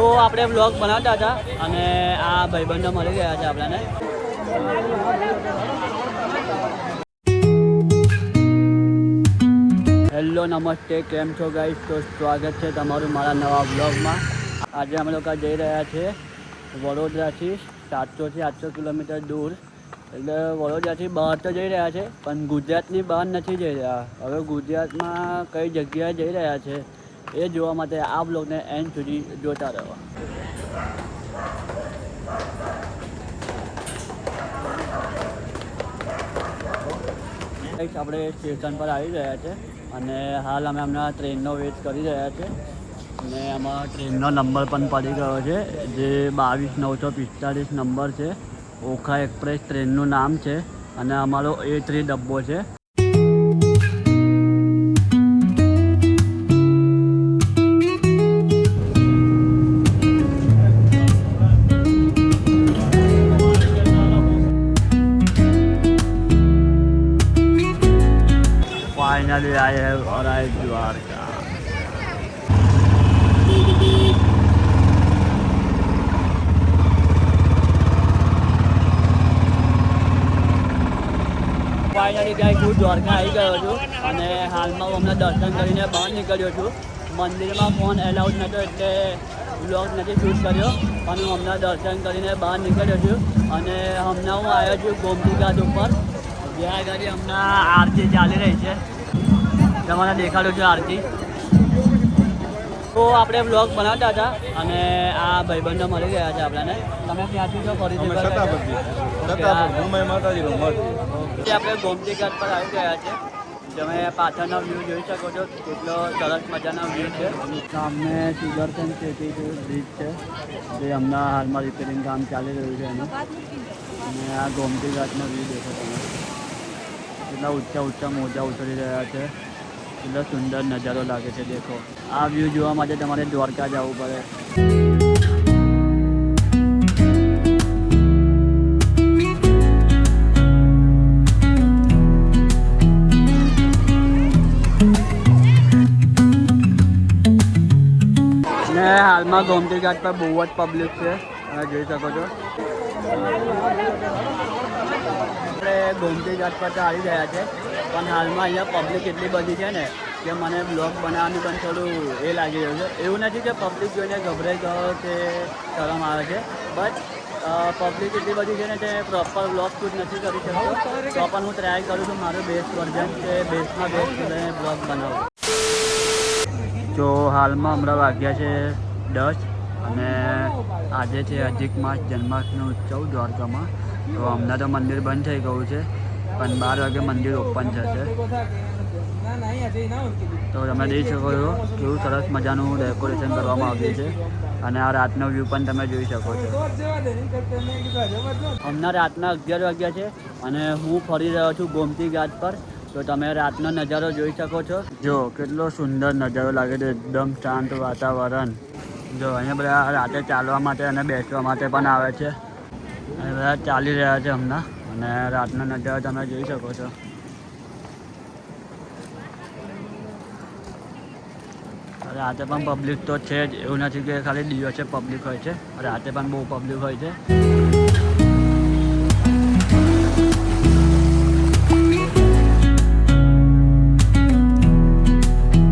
તો આપણે વ્લોગ બનાવતા હતા અને આ ભાઈબંધો મળી ગયા છે આપણને. હેલો નમસ્તે, કેમ છો ગાઈસ? તો સ્વાગત છે તમારું મારા નવા વ્લોગમાં. આજે અમે લોકો જઈ રહ્યા છીએ વડોદરાથી 700 થી 800 કિલોમીટર દૂર. એટલે વડોદરાથી બહાર તો જઈ રહ્યા છે પણ ગુજરાતની બહાર નથી જઈ રહ્યા. હવે ગુજરાતમાં કઈ જગ્યાએ જઈ રહ્યા છે એ જોવા માટે આ બ્લોગને એન્ડ સુધી જોતા રહો. આપણે સ્ટેશન પર આવી રહ્યા છે અને હાલ અમે હમણાં ટ્રેનનો વેઇટ કરી રહ્યા છે અને આમાં ટ્રેનનો નંબર પણ પડી ગયો છે જે 22-945 નંબર છે. ઓખા એક્સપ્રેસ ટ્રેનનું નામ છે અને અમારો A3 ડબ્બો છે. Finally, I have arrived Dwarka. Finally guys હું દ્વારકા આવી ગયો છું અને હાલમાં હું હમણાં દર્શન કરીને બહાર નીકળ્યો છું. મંદિરમાં ફોન એલાઉડ નહોતો એટલે વ્લોગ નથી શૂટ કર્યો પણ હું હમણાં દર્શન કરીને બહાર નીકળ્યો છું અને હમણાં હું આવ્યો છું ગોમતી ઘાટ ઉપર જ્યાં આગળ હમણાં આરતી ચાલી રહી છે. તમારે દેખાડું છે આરતી. તો આપણે વ્લોગ બનાવતા હતા અને આ ભાઈબંધો મળી ગયા છે આપણને. તમે ક્યાંથી છો? ફરીથી આપણે ગોમતી ઘાટ પર આવી ગયા છે. તમે પાછળનો વ્યૂ જોઈ શકો છો કેટલો સરસ મજાનો વ્યૂ છે. સામે સુદર્શન સેતુ બ્રિજ છે જે હમણાં હાલમાં રિપેરિંગ કામ ચાલી રહ્યું છે એનું. અને આ ગોમતી ઘાટનો વ્યૂ દેખો તમે કેટલા ઊંચા ઊંચા મોજા ઉતરી રહ્યા છે. કેટલો સુંદર નજારો લાગે છે. દેખો આ વ્યૂ જોવા માટે તમારે દ્વારકા જવું પડે. ને હાલમાં ગોમતી ઘાટ પર બહુ જ પબ્લિક છે તમે જોઈ શકો છો. આપણે ગોમતી ઘાટ પર તો આવી ગયા છે પણ હાલમાં અહીંયા પબ્લિક એટલી બધી છે ને કે મને બ્લોગ બનાવવાનું પણ થોડું એ લાગી રહ્યું છે. એવું નથી કે પબ્લિક જોઈને ગભરાઈ ગયો કે શરમ આવે છે બટ પબ્લિક એટલી બધી છે ને તે પ્રોપર બ્લોગ શૂટ નથી કરી શકતો. તો પણ હું ટ્રાય કરું છું મારું બેસ્ટ વર્ઝન કે બેસ્ટમાં બેસ્ટ બ્લોગ બનાવું. તો હાલમાં હમણાં વાગ્યા છે 10 અને આજે છે અધિક માસ જન્માષ્ટમી ઉત્સવ દ્વારકામાં. તો હમણાં તો મંદિર બંધ થઈ ગયું છે પણ 12 વાગે મંદિર ઓપન થશે. તો તમે જોઈ શકો છો કેવું સરસ મજાનું ડેકોરેશન કરવામાં આવ્યું છે અને આ રાતનો વ્યૂ પણ તમે જોઈ શકો છો. હમણાં રાતના 11 વાગ્યા છે અને હું ફરી રહ્યો છું ગોમતી ઘાટ પર. તો તમે રાતનો નજારો જોઈ શકો છો. જો કેટલો સુંદર નજારો લાગે છે. એકદમ શાંત વાતાવરણ. જો અહીંયા બધા રાતે ચાલવા માટે અને બેસવા માટે પણ આવે છે અને બધા ચાલી રહ્યા છે હમણાં અને રાતનો નજારો તમે જોઈ શકો છો. રાતે પણ પબ્લિક તો છે જ. એવું નથી કે ખાલી દિવસે પબ્લિક હોય છે, રાતે પણ બહુ પબ્લિક હોય છે.